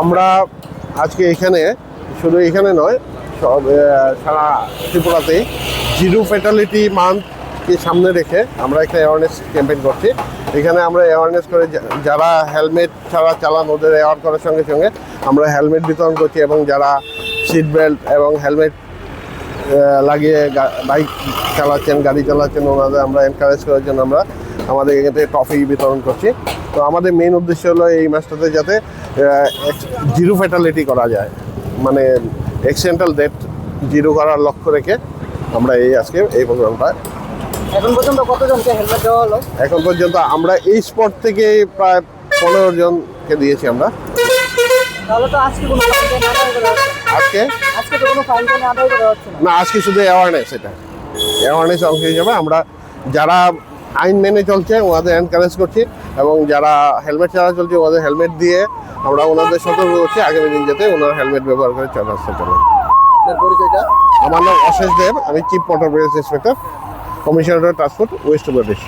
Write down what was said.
আমরা আজকে এখানে শুধু এখানে নয়, সব সারা ত্রিপুরাতেই জিরো ফ্যাটালিটি মান্থকে সামনে রেখে আমরা একটা অ্যাওয়ারনেস ক্যাম্পেইন করছি। এখানে আমরা অ্যাওয়ারনেস করে যারা হেলমেট ছাড়া চালান ওদের অ্যাওয়ার করার সঙ্গে সঙ্গে আমরা হেলমেট বিতরণ করছি, এবং যারা সিট বেল্ট এবং হেলমেট লাগিয়ে বাইক চালাচ্ছেন, গাড়ি চালাচ্ছেন, ওনাদের আমরা এনকারেজ করার জন্য আমরা আমাদের এখান থেকে ট্রফি বিতরণ করছি। তো আমাদের মেইন উদ্দেশ্য হলো এই মাসটাতে যাতে জিরো ফ্যাটালিটি করা যায়, মানে অ্যাক্সিডেন্টাল ডেথ জিরো করার লক্ষ্য রেখে আমরা আজকে এই প্রোগ্রামটা। এখন পর্যন্ত কতজনকে হেলমেট দেওয়া হলো? এখন পর্যন্ত আমরা এই স্পট থেকে প্রায় 15 জনকে দিয়েছি আমরা। তাহলে তো আজকে কোনো ফাইন আদায় করা হচ্ছে না। আজকে তো কোনো ফাইন আদায় করা হচ্ছে না, আজকে শুধু অ্যাওয়ারনেস, এটা অ্যাওয়ারনেস অংশ হিসাবে আমরা যারা আইন মেনে চলছে ওনাদের এনকারেজ করছি, এবং যারা হেলমেট ছাড়া চলছে ওনাদের হেলমেট দিয়ে আমরা ওনাদের সতর্ক করছি আগামী দিন যাতে ওনারা হেলমেট ব্যবহার করে রাস্তা চালান। পরিচয়টা? আমার নাম অশেষ দেব, আমি chief motor vehicles inspector, commissioner transport, west প্রদেশ।